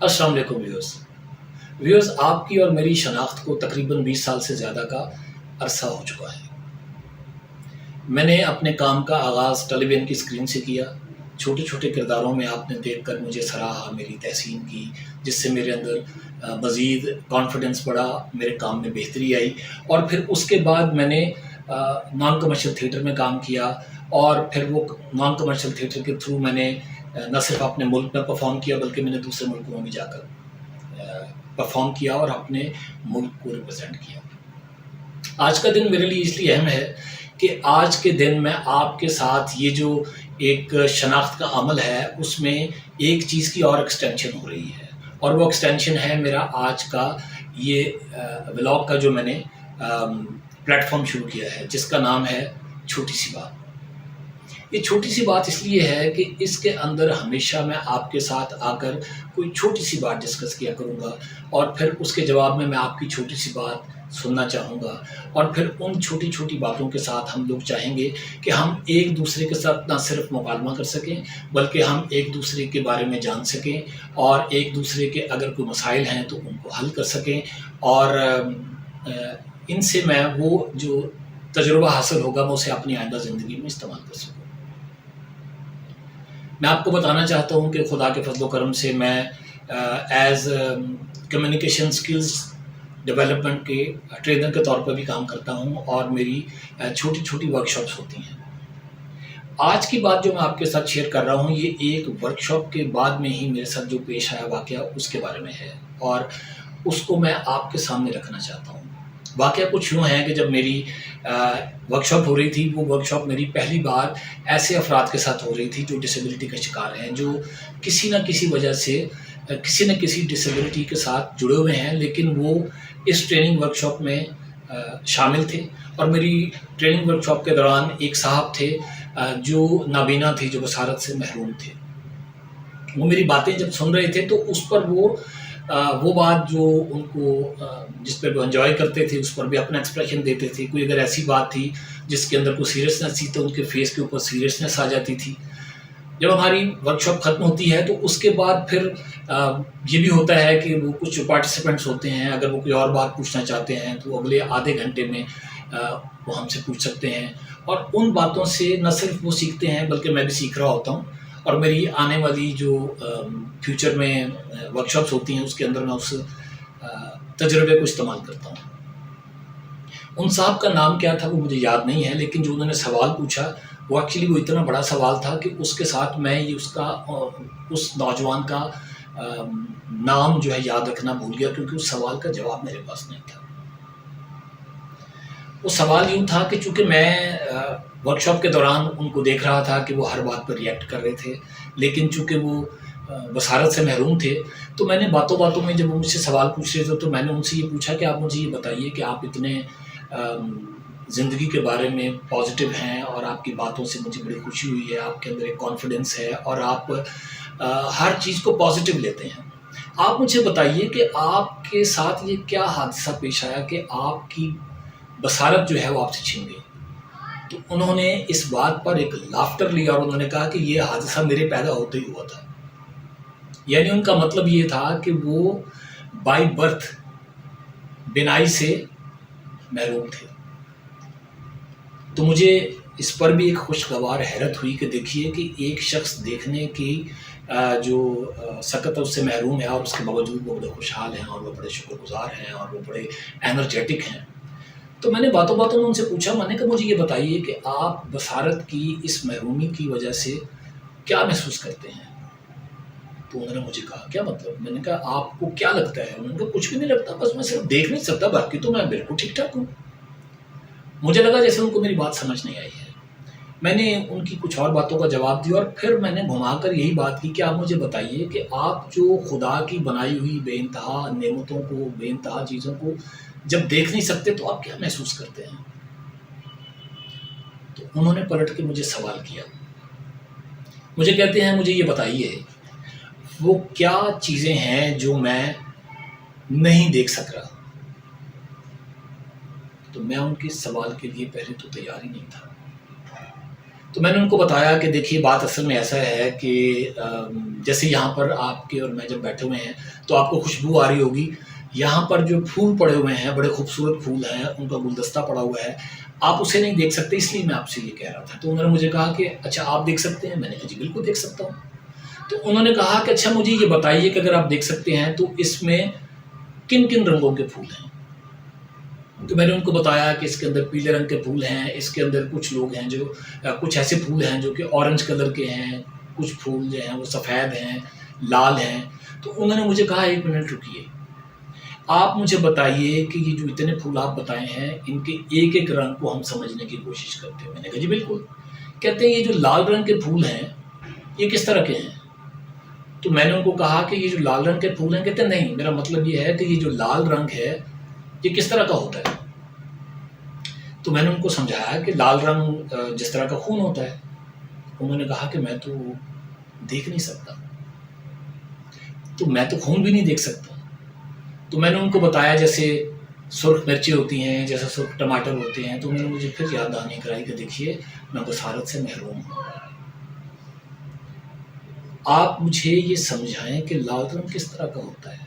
अस्सलाम वालेकुम व्यूअर्स, आपकी और मेरी शनाख्त को तकरीबन 20 साल से ज़्यादा का अरसा हो चुका है। मैंने अपने काम का आगाज़ टेलीविज़न की स्क्रीन से किया। छोटे छोटे किरदारों में आपने देखकर मुझे सराहा, मेरी तहसीन की, जिससे मेरे अंदर मज़ीद कॉन्फिडेंस बढ़ा, मेरे काम में बेहतरी आई। और फिर उसके बाद मैंने नॉन कमर्शियल थिएटर में काम किया, और फिर वो नॉन कमर्शियल थिएटर के थ्रू मैंने न सिर्फ अपने मुल्क में परफॉर्म किया, बल्कि मैंने दूसरे मुल्कों में भी जाकर परफॉर्म किया और अपने मुल्क को रिप्रेजेंट किया। आज का दिन मेरे लिए इसलिए अहम है कि आज के दिन मैं आपके साथ ये जो एक शनाख्त का अमल है, उसमें एक चीज़ की और एक्सटेंशन हो रही है, और वो एक्सटेंशन है मेरा आज का ये व्लॉग का जो मैंने प्लेटफॉर्म शुरू किया है, जिसका नाम है छोटी सी बात। ये छोटी सी बात इसलिए है कि इसके अंदर हमेशा मैं आपके साथ आकर कोई छोटी सी बात डिस्कस किया करूँगा, और फिर उसके जवाब में मैं आपकी छोटी सी बात सुनना चाहूँगा। और फिर उन छोटी छोटी बातों के साथ हम लोग चाहेंगे कि हम एक दूसरे के साथ ना सिर्फ मुकालमा कर सकें, बल्कि हम एक दूसरे के बारे में जान सकें, और एक दूसरे के अगर कोई मसाइल हैं तो उनको हल कर सकें। और इनसे मैं वो जो तजुर्बा हासिल होगा मैं उसे अपनी आइंदा ज़िंदगी में इस्तेमाल कर सकूँ। मैं आपको बताना चाहता हूँ कि खुदा के फजल करम से मैं एज़ कम्युनिकेशन स्किल्स डेवलपमेंट के ट्रेनर के तौर पर भी काम करता हूँ, और मेरी छोटी छोटी वर्कशॉप्स होती हैं। आज की बात जो मैं आपके साथ शेयर कर रहा हूँ, ये एक वर्कशॉप के बाद में ही मेरे साथ जो पेश आया वाक़या उसके बारे में है, और उसको मैं आपके सामने रखना चाहता हूँ। वाक़या कुछ यूँ है कि जब मेरी वर्कशॉप हो रही थी, वो वर्कशॉप मेरी पहली बार ऐसे अफराद के साथ हो रही थी जो डिसेबिलिटी का शिकार हैं, जो किसी न किसी वजह से किसी न किसी डिसेबिलिटी के साथ जुड़े हुए हैं, लेकिन वो इस ट्रेनिंग वर्कशॉप में शामिल थे। और मेरी ट्रेनिंग वर्कशॉप के दौरान एक साहब थे जो नाबीना थे, जो बसारत से महरूम थे। वो मेरी बातें जब सुन रहे थे तो उस पर वो बात जो उनको जिस पर वो एंजॉय करते थे, उस पर भी अपना एक्सप्रेशन देते थे। कोई अगर ऐसी बात थी जिसके अंदर कोई सीरियसनेस थी तो उनके फेस के ऊपर सीरियसनेस आ जाती थी। जब हमारी वर्कशॉप ख़त्म होती है तो उसके बाद फिर ये भी होता है कि वो कुछ पार्टिसिपेंट्स होते हैं, अगर वो कोई और बात पूछना चाहते हैं तो अगले आधे घंटे में वो हमसे पूछ सकते हैं। और उन बातों से न सिर्फ वो सीखते हैं, बल्कि मैं भी सीख रहा होता हूँ। और मेरी आने वाली जो फ्यूचर में वर्कशॉप्स होती हैं, उसके अंदर मैं उस तजुर्बे को इस्तेमाल करता हूँ। उन साहब का नाम क्या था वो मुझे याद नहीं है, लेकिन जो उन्होंने सवाल पूछा वो एक्चुअली वो इतना बड़ा सवाल था कि उसके साथ मैं ये उस नौजवान का नाम जो है याद रखना भूल गया, क्योंकि उस सवाल का जवाब मेरे पास नहीं था। वो सवाल यूँ था कि चूँकि मैं वर्कशॉप के दौरान उनको देख रहा था कि वो हर बात पर रिएक्ट कर रहे थे, लेकिन चूँकि वो बसारत से महरूम थे, तो मैंने बातों बातों में जब वो मुझसे सवाल पूछ रहे थे तो मैंने उनसे ये पूछा कि आप मुझे ये बताइए कि आप इतने ज़िंदगी के बारे में पॉजिटिव हैं, और आपकी बातों से मुझे बड़ी खुशी हुई है, आपके अंदर एक कॉन्फिडेंस है, और आप हर चीज़ को पॉजिटिव लेते हैं। आप मुझे बताइए कि आपके साथ ये क्या हादसा पेश आया कि आपकी बसारत जो है वो आपसे छिन गई। तो उन्होंने इस बात पर एक लाफ्टर लिया और उन्होंने कहा कि ये हादसा मेरे पैदा होते ही हुआ था। यानी उनका मतलब ये था कि वो बाय बर्थ बिनाई से महरूम थे। तो मुझे इस पर भी एक खुशगवार हैरत हुई कि देखिए कि एक शख्स देखने की जो सकत उससे महरूम है, और उसके बावजूद वो बड़े खुशहाल हैं, और वो बड़े शुक्रगुजार हैं, और वो बड़े एनर्जेटिक हैं। तो मैंने बातों बातों में उनसे पूछा, मैंने कहा मुझे ये बताइए कि आप बसारत की इस महरूमी की वजह से क्या महसूस करते हैं। तो उन्होंने मुझे कहा क्या मतलब। मैंने कहा आपको क्या लगता है। उन्होंने कहा कुछ भी नहीं लगता, बस मैं सिर्फ देख नहीं सकता, बाकी तो मैं बिल्कुल ठीक ठाक हूँ। मुझे लगा जैसे उनको मेरी बात समझ नहीं आई है। मैंने उनकी कुछ और बातों का जवाब दिया, और फिर मैंने घुमाकर यही बात की कि आप मुझे बताइए कि आप जो खुदा की बनाई हुई बेइंतहा नेमतों को, बेइंतहा चीज़ों को जब देख नहीं सकते तो आप क्या महसूस करते हैं। तो उन्होंने पलट के मुझे सवाल किया, मुझे कहते हैं मुझे ये बताइए वो क्या चीज़ें हैं जो मैं नहीं देख सक रहा। तो मैं उनके सवाल के लिए पहले तो तैयार ही नहीं था। تو میں نے ان کو بتایا کہ دیکھیے بات اصل میں ایسا ہے کہ جیسے یہاں پر آپ کے اور میں جب بیٹھے ہوئے ہیں تو آپ کو خوشبو آ رہی ہوگی، یہاں پر جو پھول پڑے ہوئے ہیں بڑے خوبصورت پھول ہیں، ان کا گلدستہ پڑا ہوا ہے، آپ اسے نہیں دیکھ سکتے، اس لیے میں آپ سے یہ کہہ رہا تھا۔ تو انہوں نے مجھے کہا کہ اچھا آپ دیکھ سکتے ہیں؟ میں نے کہا جی بالکل دیکھ سکتا ہوں۔ تو انہوں نے کہا کہ اچھا مجھے یہ بتائیے کہ اگر آپ دیکھ سکتے ہیں تو اس میں کن کن رنگوں کے پھول ہیں؟ تو میں نے ان کو بتایا کہ اس کے اندر پیلے رنگ کے پھول ہیں، اس کے اندر کچھ لوگ ہیں جو کچھ ایسے پھول ہیں جو کہ اورنج کلر کے ہیں، کچھ پھول جو ہیں وہ سفید ہیں، لال ہیں۔ تو انہوں نے مجھے کہا 1 منٹ رکیے، آپ مجھے بتائیے کہ یہ جو اتنے پھول آپ بتائے ہیں ان کے ایک ایک رنگ کو ہم سمجھنے کی کوشش کرتے ہیں۔ میں نے کہا جی بالکل۔ کہتے ہیں یہ جو لال رنگ کے پھول ہیں یہ کس طرح کے ہیں؟ تو میں نے ان کو کہا کہ یہ جو لال رنگ کے پھول ہیں، کہتے ہیں نہیں، میرا مطلب یہ ہے کہ یہ جو لال رنگ ہے یہ کس طرح کا ہوتا ہے؟ تو میں نے ان کو سمجھایا کہ لال رنگ جس طرح کا خون ہوتا ہے۔ انہوں نے کہا کہ میں تو دیکھ نہیں سکتا، تو میں تو خون بھی نہیں دیکھ سکتا۔ تو میں نے ان کو بتایا جیسے سرخ مرچیں ہوتی ہیں، جیسے سرخ ٹماٹر ہوتے ہیں۔ تو انہوں نے مجھے پھر یاد دہانی کرائی کہ دیکھیے میں بصارت سے محروم ہوں، آپ مجھے یہ سمجھائیں کہ لال رنگ کس طرح کا ہوتا ہے۔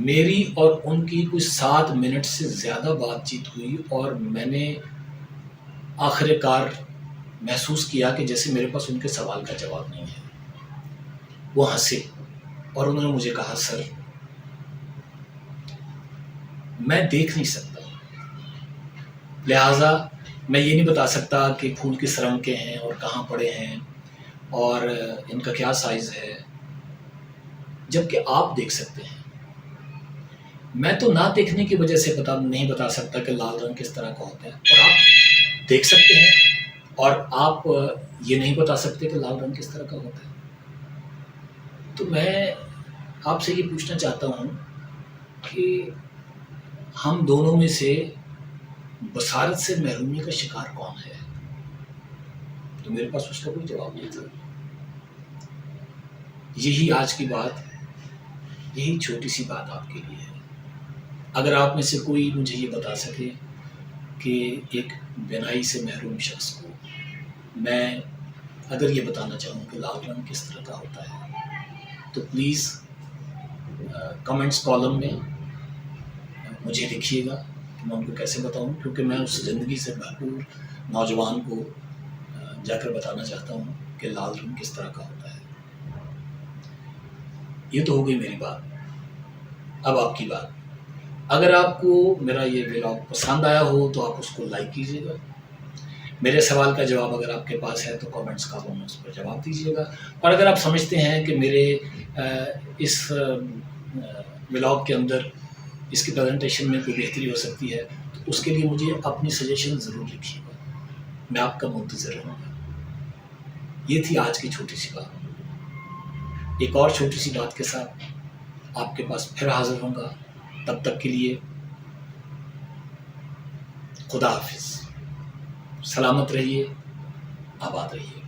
میری اور ان کی کچھ 7 منٹ سے زیادہ بات چیت ہوئی اور میں نے آخر کار محسوس کیا کہ جیسے میرے پاس ان کے سوال کا جواب نہیں ہے۔ وہ ہنسے اور انہوں نے مجھے کہا سر میں دیکھ نہیں سکتا، لہٰذا میں یہ نہیں بتا سکتا کہ پھول کس رنگ کے ہیں اور کہاں پڑے ہیں اور ان کا کیا سائز ہے، جبکہ آپ دیکھ سکتے ہیں۔ میں تو نہ دیکھنے کی وجہ سے نہیں بتا سکتا کہ لال رنگ کس طرح کا ہوتا ہے، اور آپ دیکھ سکتے ہیں اور آپ یہ نہیں بتا سکتے کہ لال رنگ کس طرح کا ہوتا ہے۔ تو میں آپ سے یہ پوچھنا چاہتا ہوں کہ ہم دونوں میں سے بصارت سے محرومی کا شکار کون ہے؟ تو میرے پاس اس کا کوئی جواب نہیں تھا۔ یہی آج کی بات، یہی چھوٹی سی بات آپ کے لیے ہے۔ اگر آپ میں سے کوئی مجھے یہ بتا سکے کہ ایک بینائی سے محروم شخص کو میں اگر یہ بتانا چاہوں کہ لال رنگ کس طرح کا ہوتا ہے تو پلیز کمنٹس کالم میں مجھے لکھیے گا کہ میں ان کو کیسے بتاؤں، کیونکہ میں اس زندگی سے بھرپور نوجوان کو جا کر بتانا چاہتا ہوں کہ لال رنگ کس طرح کا ہوتا ہے۔ یہ تو ہو گئی میری بات، اب آپ کی بات۔ اگر آپ کو میرا یہ ولاگ پسند آیا ہو تو آپ اس کو لائک کیجیے گا، میرے سوال کا جواب اگر آپ کے پاس ہے تو کامنٹس کالم میں اس پر جواب دیجیے گا، اور اگر آپ سمجھتے ہیں کہ میرے اس ولاگ کے اندر اس کی پریزنٹیشن میں کوئی بہتری ہو سکتی ہے تو اس کے لیے مجھے اپنی سجیشن ضرور لکھیے گا، میں آپ کا منتظر رہوں گا۔ یہ تھی آج کی چھوٹی سی بات۔ ایک اور چھوٹی سی بات کے ساتھ آپ کے پاس پھر حاضر ہوں گا، تب تک کے لیے خدا حافظ، سلامت رہیے، آباد رہیے۔